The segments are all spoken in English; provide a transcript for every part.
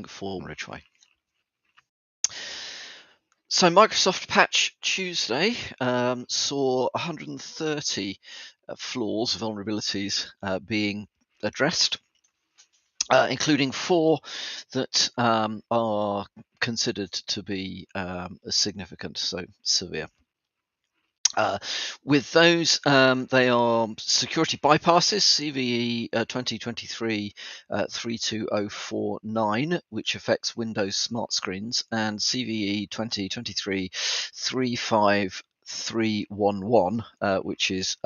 for Ridgeway. So Microsoft Patch Tuesday saw 130 flaws, vulnerabilities being addressed, including 4 that are considered to be significant, so severe. With those, they are security bypasses, CVE 2023-32049, which affects Windows smart screens, and CVE 2023-35311, which is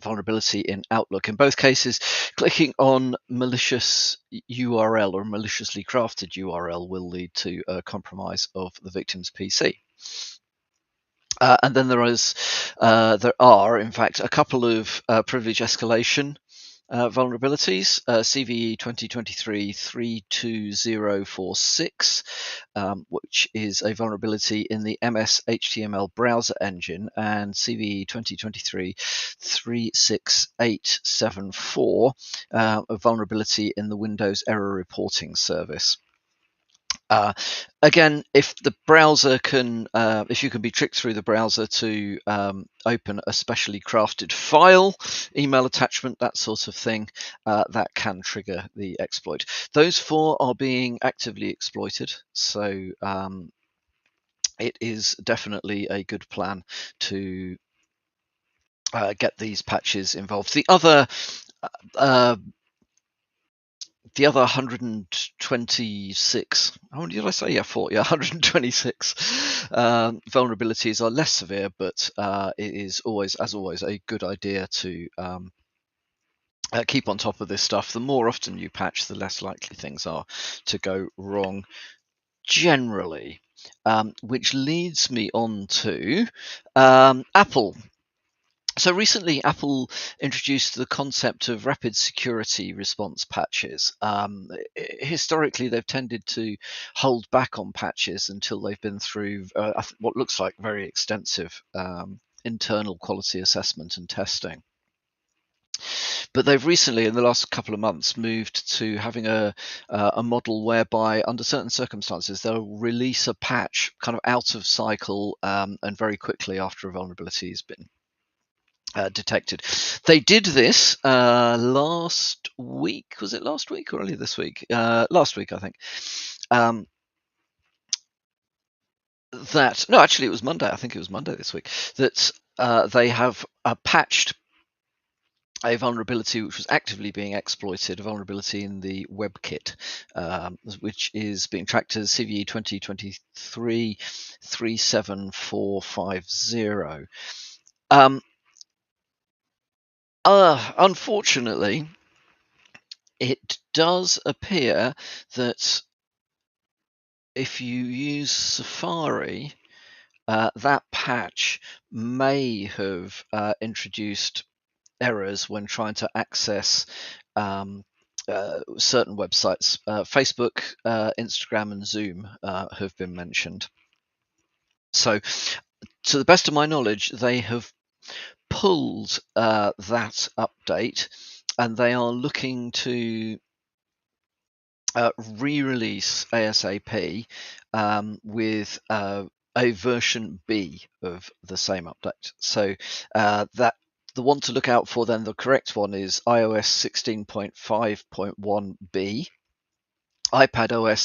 vulnerability in Outlook. In both cases, clicking on malicious URL or maliciously crafted URL will lead to a compromise of the victim's PC. And then there are, in fact, a couple of privilege escalation vulnerabilities. CVE 2023-32046, which is a vulnerability in the MS HTML browser engine, and CVE 2023-36874, a vulnerability in the Windows error reporting service. Again, if the browser can, if you can be tricked through the browser to open a specially crafted file, email attachment, that sort of thing, that can trigger the exploit. Those 4 are being actively exploited, so it is definitely a good plan to get these patches involved. The other 126, how many did I say? Yeah, 4. Yeah, 126 vulnerabilities are less severe, but it is always, as always, a good idea to keep on top of this stuff. The more often you patch, the less likely things are to go wrong generally. Which leads me on to Apple. So recently, Apple introduced the concept of rapid security response patches. Historically, they've tended to hold back on patches until they've been through what looks like very extensive internal quality assessment and testing. But they've recently, in the last couple of months, moved to having a model whereby, under certain circumstances, they'll release a patch kind of out of cycle and very quickly after a vulnerability has been detected. They did this last week. Was it last week or earlier this week? Last week, I think. Actually, it was Monday. I think it was Monday this week that they have patched a vulnerability which was actively being exploited, a vulnerability in the WebKit, which is being tracked as CVE 2023-37450. Unfortunately, it does appear that if you use Safari, that patch may have introduced errors when trying to access certain websites. Facebook, Instagram, and Zoom have been mentioned. So, to the best of my knowledge, they have pulled that update, and they are looking to re-release ASAP with a version B of the same update. So that the one to look out for, then the correct one is iOS 16.5.1b, iPadOS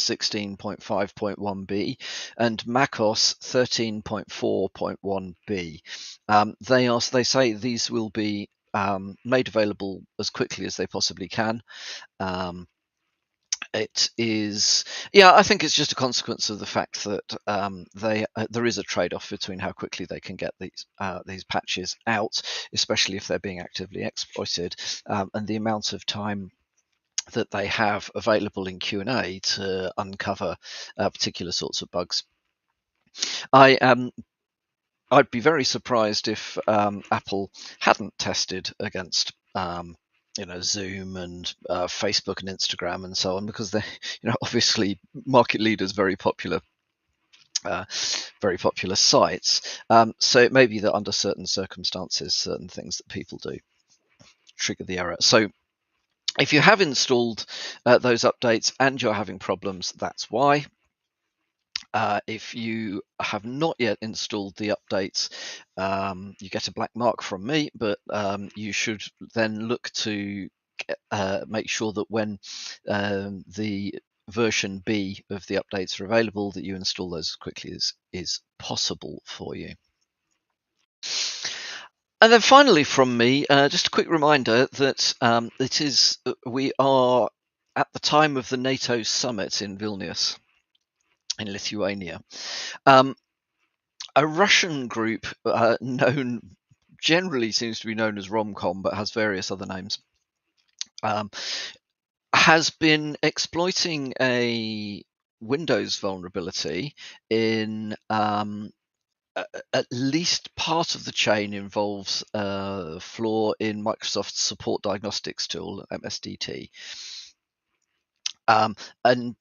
16.5.1b, and macOS 13.4.1b. They say these will be made available as quickly as they possibly can. It is, I think it's just a consequence of the fact that there is a trade-off between how quickly they can get these patches out, especially if they're being actively exploited, and the amount of time that they have available in Q&A to uncover particular sorts of bugs. I'd be very surprised if Apple hadn't tested against Zoom and Facebook and Instagram and so on, because they're obviously market leaders, very popular sites. So it may be that under certain circumstances, certain things that people do trigger the error. So If you have installed those updates and you're having problems, that's why. If you have not yet installed the updates, you get a black mark from me, but you should then look to make sure that when the version B of the updates are available, that you install those as quickly as is possible for you. And then finally from me, just a quick reminder that we are at the time of the NATO summit in Vilnius in Lithuania. A Russian group known generally seems to be known as Romcom, but has various other names, has been exploiting a Windows vulnerability in at least part of the chain involves a flaw in Microsoft's support diagnostics tool, MSDT. And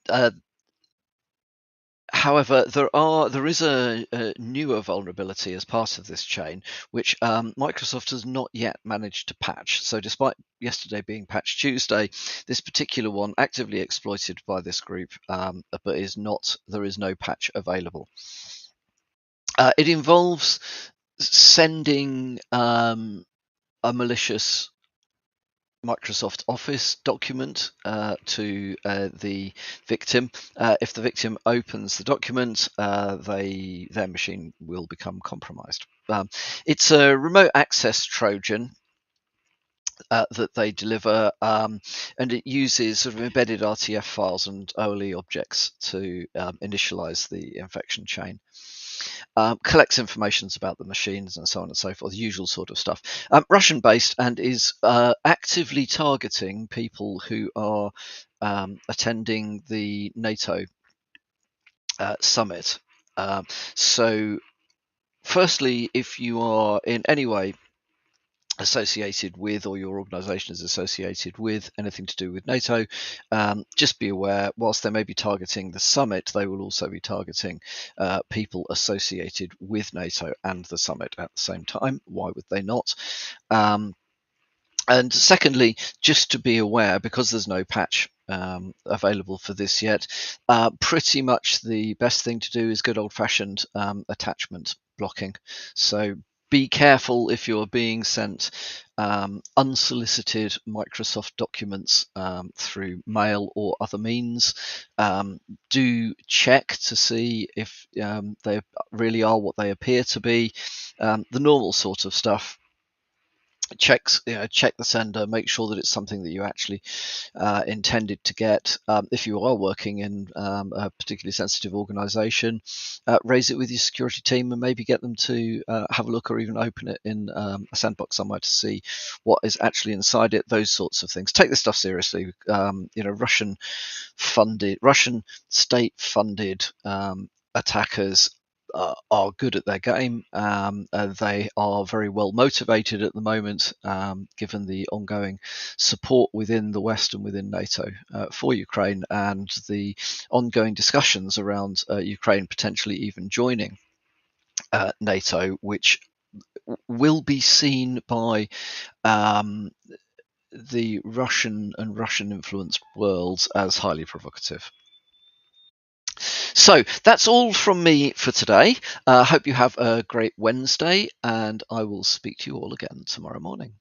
However, there is a newer vulnerability as part of this chain, which Microsoft has not yet managed to patch. So, despite yesterday being Patch Tuesday, this particular one actively exploited by this group, but is not. There is no patch available. It involves sending a malicious Microsoft Office document to the victim. If the victim opens the document, their machine will become compromised. It's a remote access Trojan that they deliver, and it uses sort of embedded RTF files and OLE objects to initialize the infection chain. Collects information about the machines and so on and so forth, the usual sort of stuff. Russian based, and is actively targeting people who are attending the NATO summit. So, firstly, if you are in any way associated with, or your organization is associated with anything to do with NATO, just be aware, whilst they may be targeting the summit, they will also be targeting people associated with NATO and the summit at the same time. Why would they not? And secondly, just to be aware, because there's no patch available for this yet, pretty much the best thing to do is good old-fashioned attachment blocking. So be careful if you're being sent unsolicited Microsoft documents through mail or other means. Do check to see if they really are what they appear to be. The normal sort of stuff. Check the sender, make sure that it's something that you actually intended to get. If you are working in a particularly sensitive organization, raise it with your security team and maybe get them to have a look, or even open it in a sandbox somewhere to see what is actually inside it. Those sorts of things. Take this stuff seriously. Russian state funded attackers are good at their game. They are very well motivated at the moment, given the ongoing support within the West and within NATO for Ukraine, and the ongoing discussions around Ukraine potentially even joining NATO, which will be seen by the Russian and Russian influenced worlds as highly provocative. So that's all from me for today. Hope you have a great Wednesday, and I will speak to you all again tomorrow morning.